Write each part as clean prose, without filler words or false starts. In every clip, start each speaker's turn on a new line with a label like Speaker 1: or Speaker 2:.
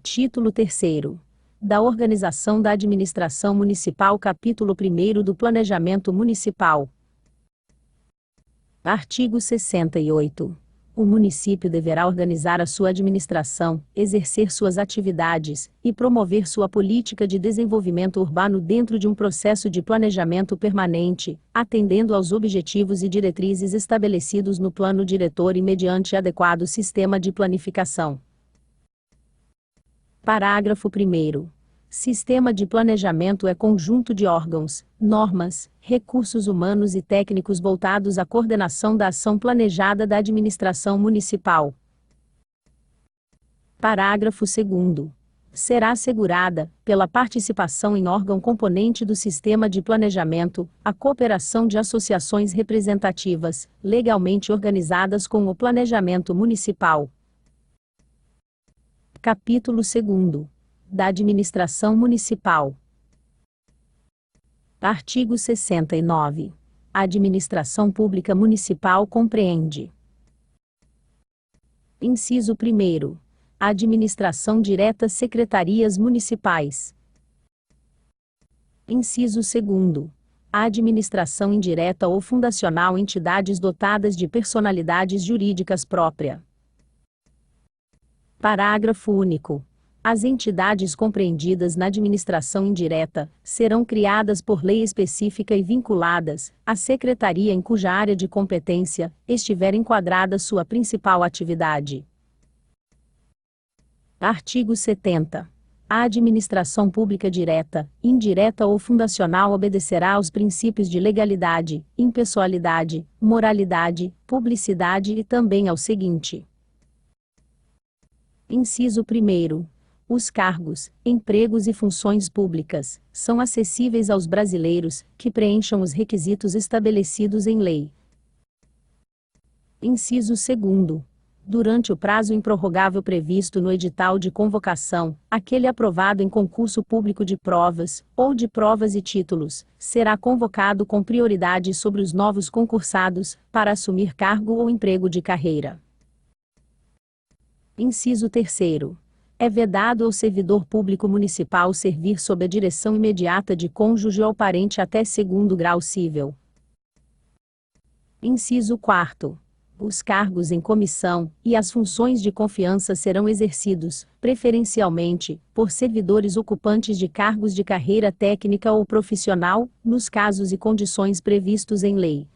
Speaker 1: Título 3º. Da Organização da Administração Municipal. Capítulo 1º do Planejamento Municipal. Artigo 68. O município deverá organizar a sua administração, exercer suas atividades e promover sua política de desenvolvimento urbano dentro de um processo de planejamento permanente, atendendo aos objetivos e diretrizes estabelecidos no plano diretor e mediante adequado sistema de planificação. Parágrafo 1º. Sistema de planejamento é conjunto de órgãos, normas, recursos humanos e técnicos voltados à coordenação da ação planejada da administração municipal. Parágrafo 2º. Será assegurada, pela participação em órgão componente do sistema de planejamento, a cooperação de associações representativas, legalmente organizadas com o planejamento municipal. Capítulo 2º. Da Administração Municipal. Artigo 69. A administração pública municipal compreende: inciso 1º. A administração direta, secretarias municipais. Inciso 2º. A administração indireta ou fundacional, entidades dotadas de personalidades jurídicas própria. Parágrafo único. As entidades compreendidas na administração indireta serão criadas por lei específica e vinculadas à secretaria em cuja área de competência estiver enquadrada sua principal atividade. Artigo 70. A administração pública direta, indireta ou fundacional obedecerá aos princípios de legalidade, impessoalidade, moralidade, publicidade e também ao seguinte: inciso 1º. Os cargos, empregos e funções públicas são acessíveis aos brasileiros que preencham os requisitos estabelecidos em lei. Inciso 2º. Durante o prazo improrrogável previsto no edital de convocação, aquele aprovado em concurso público de provas, ou de provas e títulos, será convocado com prioridade sobre os novos concursados, para assumir cargo ou emprego de carreira. Inciso 3º. É vedado ao servidor público municipal servir sob a direção imediata de cônjuge ou parente até 2º grau cível. Inciso 4º. Os cargos em comissão e as funções de confiança serão exercidos, preferencialmente, por servidores ocupantes de cargos de carreira técnica ou profissional, nos casos e condições previstos em lei.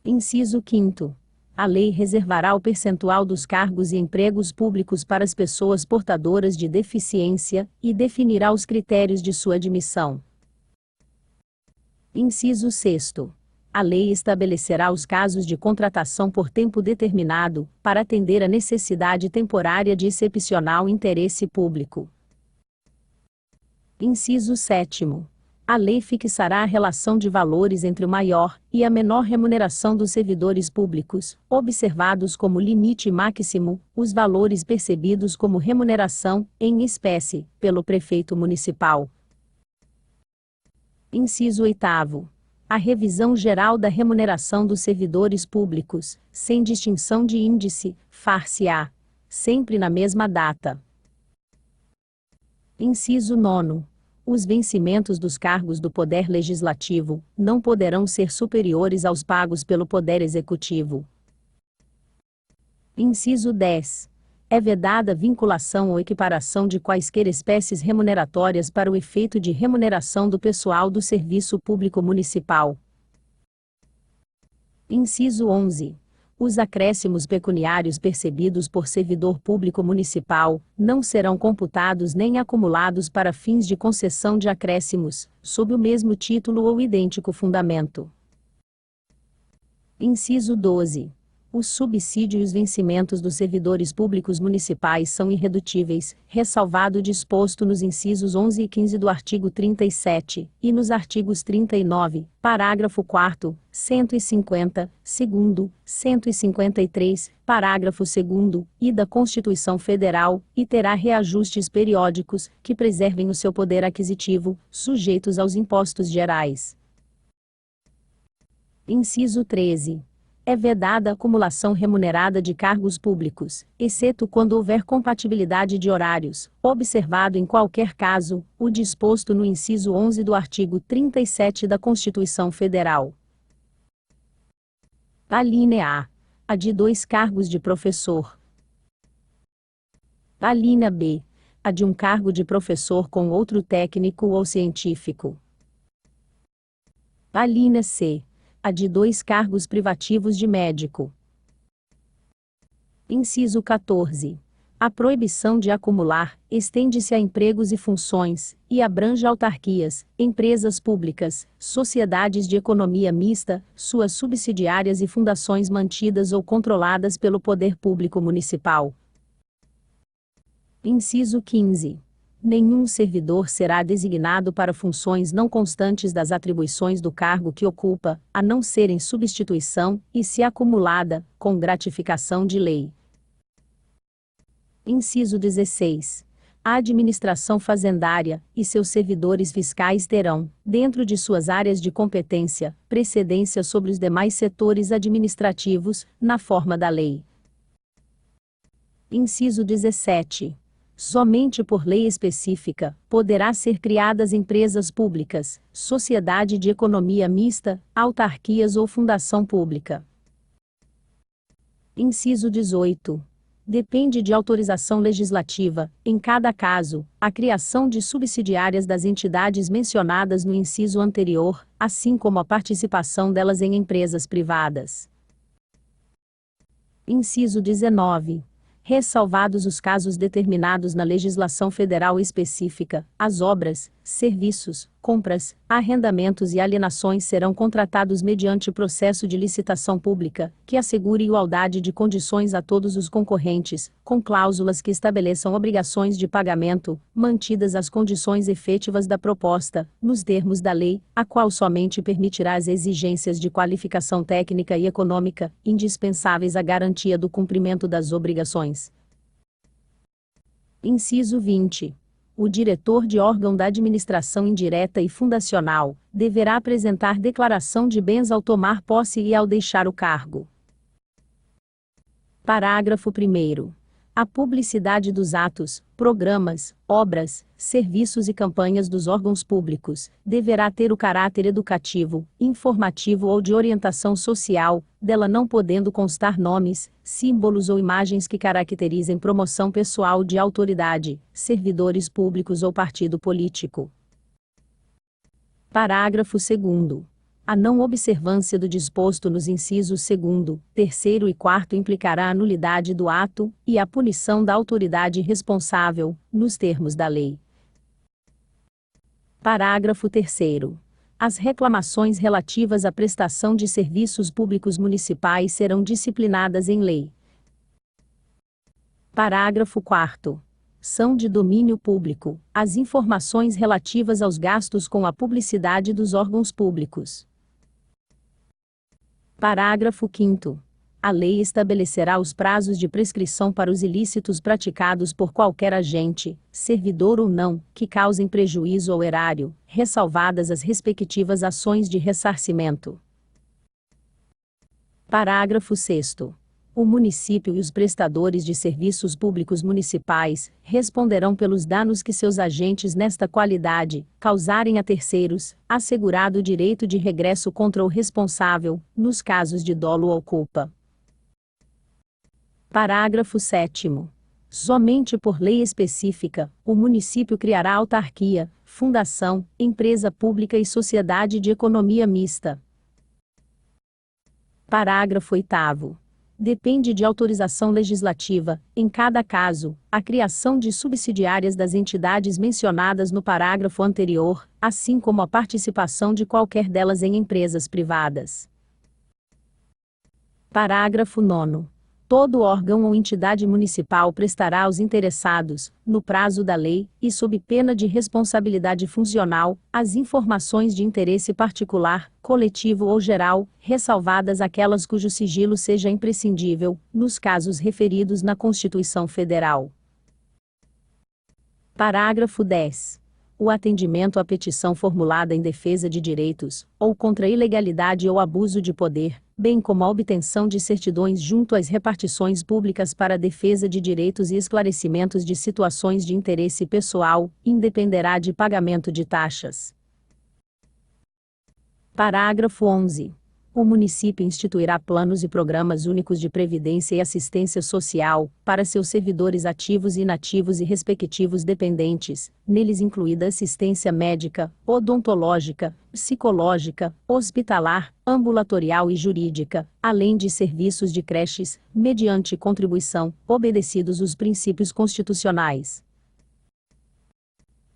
Speaker 1: Inciso 5º. A lei reservará o percentual dos cargos e empregos públicos para as pessoas portadoras de deficiência e definirá os critérios de sua admissão. Inciso 6º. A lei estabelecerá os casos de contratação por tempo determinado, para atender à necessidade temporária de excepcional interesse público. Inciso 7º. A lei fixará a relação de valores entre o maior e a menor remuneração dos servidores públicos, observados como limite máximo os valores percebidos como remuneração, em espécie, pelo prefeito municipal. Inciso 8º. A revisão geral da remuneração dos servidores públicos, sem distinção de índice, far-se-á sempre na mesma data. Inciso 9º. Os vencimentos dos cargos do Poder Legislativo não poderão ser superiores aos pagos pelo Poder Executivo. Inciso 10. É vedada a vinculação ou equiparação de quaisquer espécies remuneratórias para o efeito de remuneração do pessoal do Serviço Público Municipal. Inciso 11. Os acréscimos pecuniários percebidos por servidor público municipal não serão computados nem acumulados para fins de concessão de acréscimos, sob o mesmo título ou idêntico fundamento. Inciso 12. Os subsídios e os vencimentos dos servidores públicos municipais são irredutíveis, ressalvado o disposto nos incisos 11 e 15 do artigo 37, e nos artigos 39, parágrafo 4º, 150, 2º, 153, parágrafo 2º, e da Constituição Federal, e terá reajustes periódicos, que preservem o seu poder aquisitivo, sujeitos aos impostos gerais. Inciso 13. É vedada a acumulação remunerada de cargos públicos, exceto quando houver compatibilidade de horários, observado em qualquer caso o disposto no inciso 11 do artigo 37 da Constituição Federal. Alínea A. A de 2 cargos de professor. Alínea B. A de um cargo de professor com outro técnico ou científico. Alínea C. A de 2 cargos privativos de médico. Inciso 14. A proibição de acumular estende-se a empregos e funções, e abrange autarquias, empresas públicas, sociedades de economia mista, suas subsidiárias e fundações mantidas ou controladas pelo poder público municipal. Inciso 15. Nenhum servidor será designado para funções não constantes das atribuições do cargo que ocupa, a não ser em substituição, e se acumulada, com gratificação de lei. Inciso 16. A administração fazendária e seus servidores fiscais terão, dentro de suas áreas de competência, precedência sobre os demais setores administrativos, na forma da lei. Inciso 17. Somente por lei específica, poderá ser criadas empresas públicas, sociedade de economia mista, autarquias ou fundação pública. Inciso 18. Depende de autorização legislativa, em cada caso, a criação de subsidiárias das entidades mencionadas no inciso anterior, assim como a participação delas em empresas privadas. Inciso 19. Ressalvados os casos determinados na legislação federal específica, as obras, serviços, compras, arrendamentos e alienações serão contratados mediante processo de licitação pública, que assegure igualdade de condições a todos os concorrentes, com cláusulas que estabeleçam obrigações de pagamento, mantidas as condições efetivas da proposta, nos termos da lei, a qual somente permitirá as exigências de qualificação técnica e econômica, indispensáveis à garantia do cumprimento das obrigações. Inciso 20. O diretor de órgão da administração indireta e fundacional deverá apresentar declaração de bens ao tomar posse e ao deixar o cargo. Parágrafo 1º. A publicidade dos atos, programas, obras, serviços e campanhas dos órgãos públicos deverá ter o caráter educativo, informativo ou de orientação social, dela não podendo constar nomes, símbolos ou imagens que caracterizem promoção pessoal de autoridade, servidores públicos ou partido político. Parágrafo 2º. A não observância do disposto nos incisos 2º, 3º e 4º implicará a nulidade do ato e a punição da autoridade responsável, nos termos da lei. Parágrafo 3º. As reclamações relativas à prestação de serviços públicos municipais serão disciplinadas em lei. Parágrafo 4º. São de domínio público as informações relativas aos gastos com a publicidade dos órgãos públicos. Parágrafo 5º. A lei estabelecerá os prazos de prescrição para os ilícitos praticados por qualquer agente, servidor ou não, que causem prejuízo ao erário, ressalvadas as respectivas ações de ressarcimento. Parágrafo 6º. O município e os prestadores de serviços públicos municipais responderão pelos danos que seus agentes nesta qualidade causarem a terceiros, assegurado o direito de regresso contra o responsável, nos casos de dolo ou culpa. Parágrafo 7º. Somente por lei específica, o município criará autarquia, fundação, empresa pública e sociedade de economia mista. Parágrafo 8º. Depende de autorização legislativa, em cada caso, a criação de subsidiárias das entidades mencionadas no parágrafo anterior, assim como a participação de qualquer delas em empresas privadas. Parágrafo 9º. Todo órgão ou entidade municipal prestará aos interessados, no prazo da lei, e sob pena de responsabilidade funcional, as informações de interesse particular, coletivo ou geral, ressalvadas aquelas cujo sigilo seja imprescindível, nos casos referidos na Constituição Federal. Parágrafo 10. O atendimento à petição formulada em defesa de direitos, ou contra a ilegalidade ou abuso de poder, bem como a obtenção de certidões junto às repartições públicas para a defesa de direitos e esclarecimentos de situações de interesse pessoal, independerá de pagamento de taxas. Parágrafo 11. O município instituirá planos e programas únicos de previdência e assistência social, para seus servidores ativos e inativos e respectivos dependentes, neles incluída assistência médica, odontológica, psicológica, hospitalar, ambulatorial e jurídica, além de serviços de creches, mediante contribuição, obedecidos os princípios constitucionais.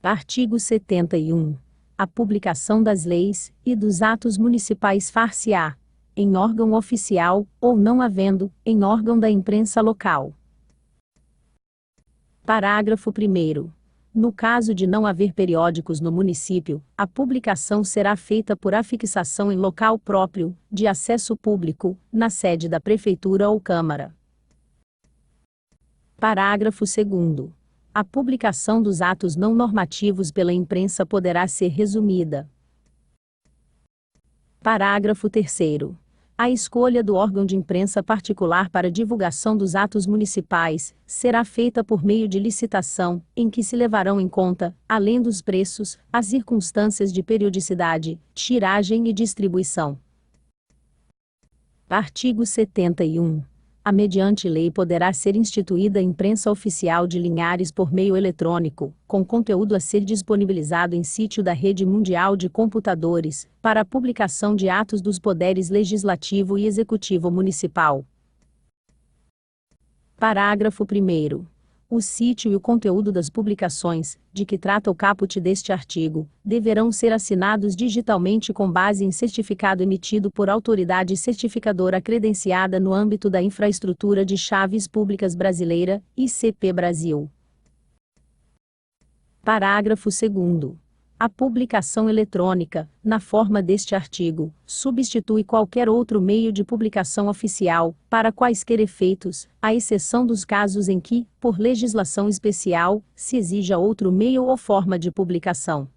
Speaker 1: Artigo 71. A publicação das leis e dos atos municipais far-se-á em órgão oficial, ou não havendo, em órgão da imprensa local. Parágrafo 1º. No caso de não haver periódicos no município, a publicação será feita por afixação em local próprio, de acesso público, na sede da Prefeitura ou Câmara. Parágrafo 2º. A publicação dos atos não normativos pela imprensa poderá ser resumida. Parágrafo 3º. A escolha do órgão de imprensa particular para divulgação dos atos municipais será feita por meio de licitação, em que se levarão em conta, além dos preços, as circunstâncias de periodicidade, tiragem e distribuição. Artigo 71. A mediante lei poderá ser instituída a imprensa oficial de Linhares por meio eletrônico, com conteúdo a ser disponibilizado em sítio da rede mundial de computadores, para a publicação de atos dos poderes legislativo e executivo municipal. Parágrafo 1º. O sítio e o conteúdo das publicações, de que trata o caput deste artigo, deverão ser assinados digitalmente com base em certificado emitido por autoridade certificadora credenciada no âmbito da Infraestrutura de Chaves Públicas Brasileira, ICP Brasil. Parágrafo 2º. A publicação eletrônica, na forma deste artigo, substitui qualquer outro meio de publicação oficial, para quaisquer efeitos, à exceção dos casos em que, por legislação especial, se exija outro meio ou forma de publicação.